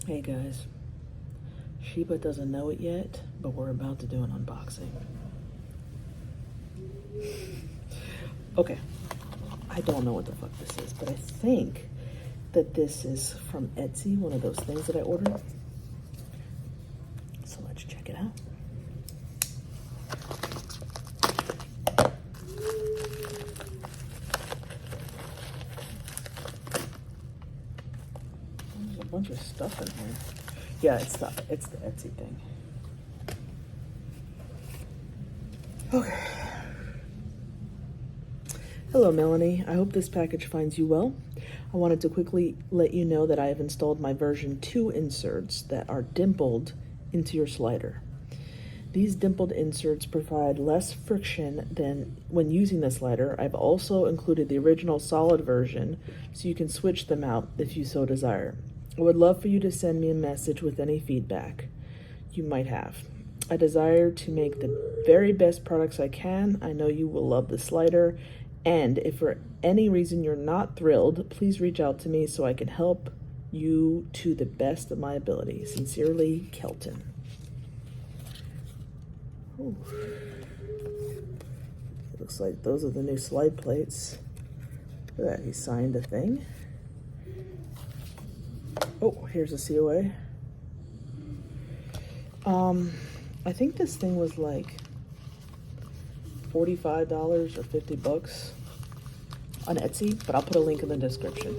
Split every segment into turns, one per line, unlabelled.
Hey guys, Sheba doesn't know it yet, but we're about to do an unboxing. Okay, I don't know what the fuck this is, but I think that this is from Etsy, one of those things that I ordered. So let's check it out. There's a bunch of stuff in here. Yeah, it's the Etsy thing. Okay. Hello, Melanie. I hope this package finds you well. I wanted to quickly let you know that I have installed my version 2 inserts that are dimpled into your slider. These dimpled inserts provide less friction than when using the slider. I've also included the original solid version so you can switch them out if you so desire. I would love for you to send me a message with any feedback you might have. I desire to make the very best products I can. I know you will love the slider, and if for any reason you're not thrilled, please reach out to me so I can help you to the best of my ability. Sincerely, Kelton. Ooh. Looks like those are the new slide plates. Look at that, he signed a thing. Oh, here's a COA. I think this thing was like $45 or 50 bucks on Etsy, but I'll put a link in the description.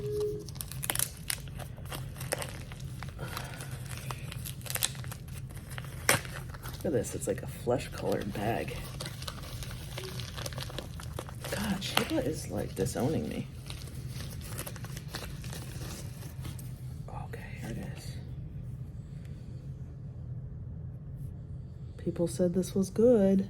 Look at this, it's like a flesh colored bag. God, Shiba is like disowning me. Okay, here it is. People said this was good.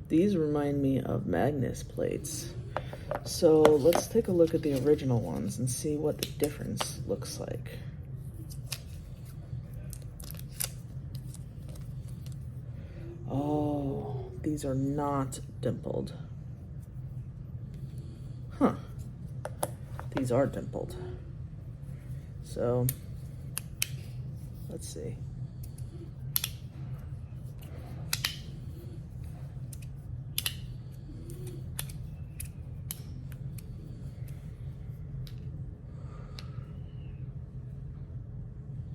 These remind me of Magnus plates. So let's take a look at the original ones and see what the difference looks like. Oh, these are not dimpled. Huh. These are dimpled. So, let's see.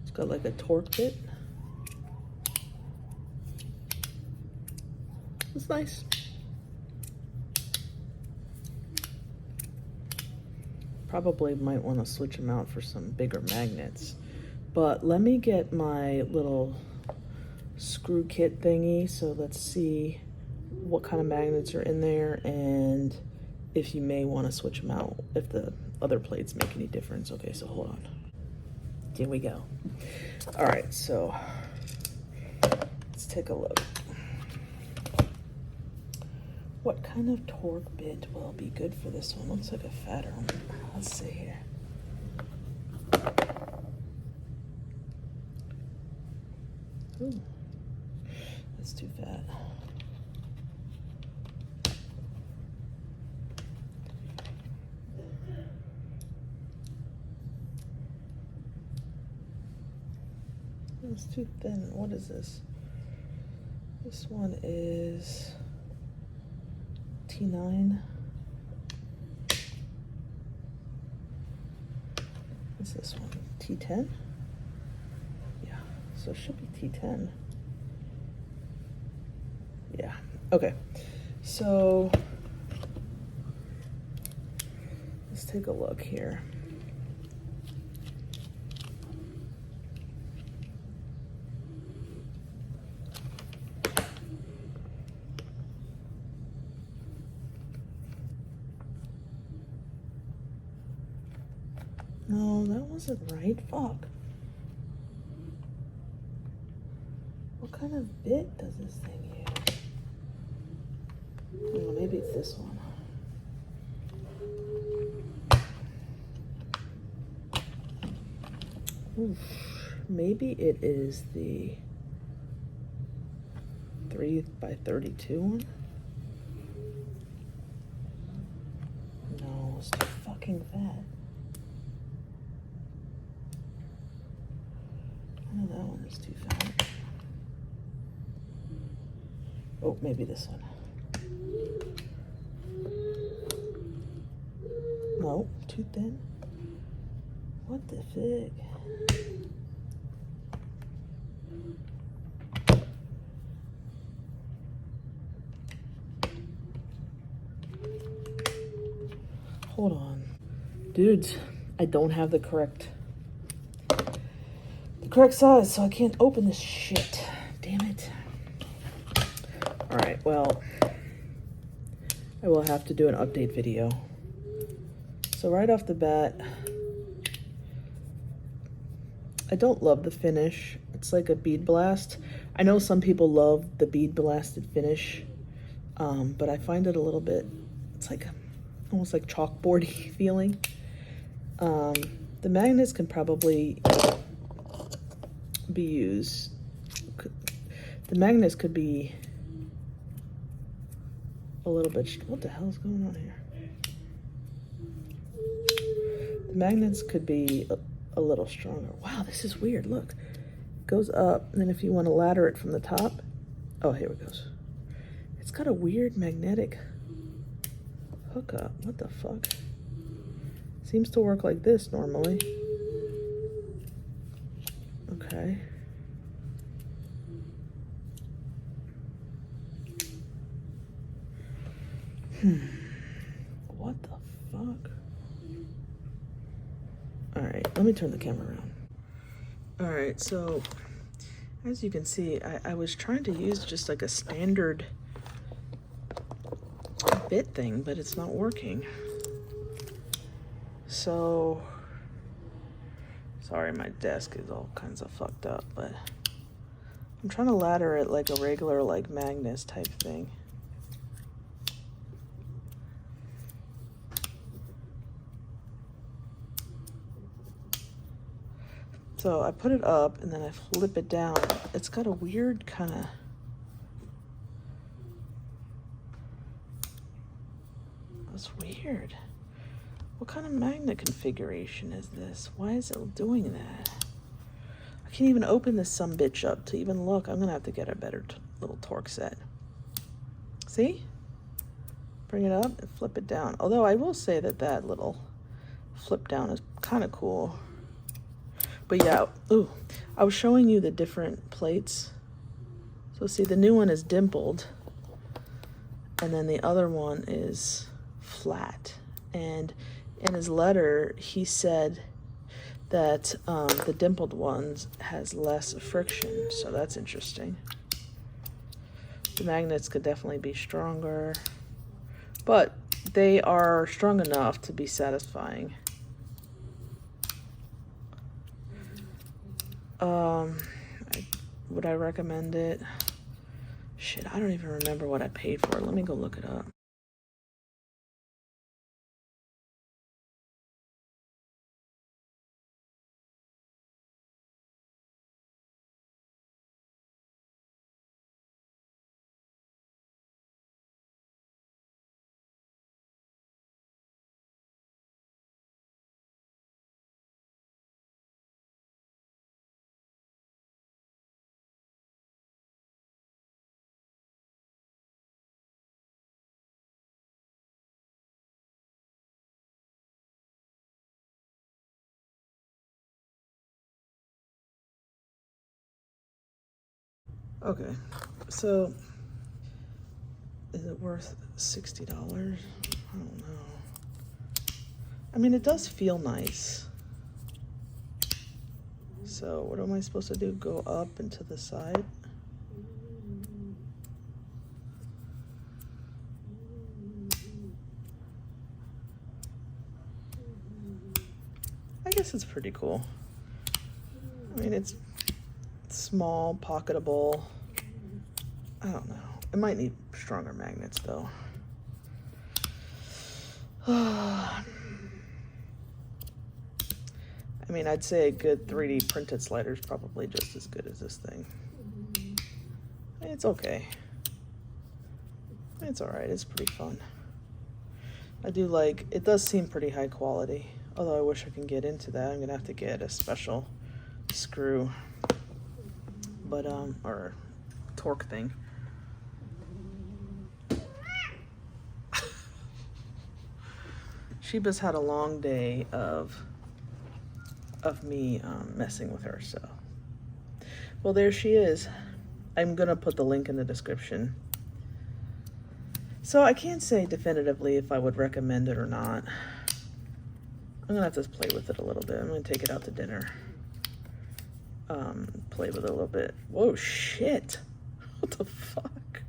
It's got like a torque bit. It's nice. Probably might want to switch them out for some bigger magnets. But let me get my little screw kit thingy. So let's see what kind of magnets are in there and if you may want to switch them out if the other plates make any difference. Okay, so hold on. Here we go. All right, so let's take a look. What kind of torque bit will be good for this one? Looks like a fatter one. Let's see here. Ooh, that's too fat. It's too thin. What is this? This one is T9. What's this one? T10? Yeah, so it should be T10. Yeah, okay. So let's take a look here. No, that wasn't right. Fuck. What kind of bit does this thing use? Oh, maybe it's this one. Oof. Maybe it is the 3x32 one? No, it's too fucking fat. It's too fat. Oh, maybe this one. No, too thin. What the fig? Hold on. Dudes, I don't have the correct size, so I can't open this shit. Damn it. Alright, well, I will have to do an update video. So right off the bat, I don't love the finish. It's like a bead blast. I know some people love the bead blasted finish, but I find it a little bit, it's like almost like chalkboardy feeling. The magnets can probably be used. The magnets could be a little bit, what the hell is going on here? The magnets could be a little stronger. Wow, this is weird. Look, it goes up, and then if you want to ladder it from the top, oh, here it goes. It's got a weird magnetic hookup. What the fuck? Seems to work like this normally. Okay. What the fuck? Alright, let me turn the camera around. Alright, so as you can see, I was trying to use just like a standard bit thing, but it's not working. So, sorry, my desk is all kinds of fucked up, but I'm trying to ladder it like a regular, like Magnus type thing. So I put it up and then I flip it down. It's got a weird kind of, that's weird. What kind of magnet configuration is this? Why is it doing that? I can't even open this sumbitch up to even look. I'm gonna have to get a better little torque set. See? Bring it up and flip it down. Although I will say that that little flip down is kind of cool. But yeah, ooh, I was showing you the different plates. So see, the new one is dimpled, and then the other one is flat. And in his letter, he said that the dimpled ones has less friction, so that's interesting. The magnets could definitely be stronger, but they are strong enough to be satisfying. Would I recommend it? Shit, I don't even remember what I paid for it. Let me go look it up. Okay, so is it worth $60? I don't know. I mean, it does feel nice. So what am I supposed to do? Go up and to the side? I guess it's pretty cool. I mean, it's small, pocketable. I don't know. It might need stronger magnets though. I mean, I'd say a good 3D printed slider is probably just as good as this thing. It's okay. It's alright. It's pretty fun. I do like, it does seem pretty high quality. Although I wish I can get into that. I'm gonna have to get a special screw. but or torque thing. Sheba's had a long day of me messing with her, so. Well, there she is. I'm gonna put the link in the description. So I can't say definitively if I would recommend it or not. I'm gonna have to play with it a little bit. I'm gonna take it out to dinner. Play with it a little bit. Whoa, shit. What the fuck?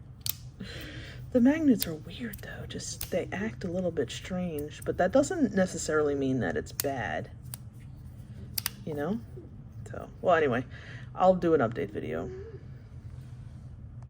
The magnets are weird though. Just, they act a little bit strange, but that doesn't necessarily mean that it's bad. You know? So, well, anyway, I'll do an update video.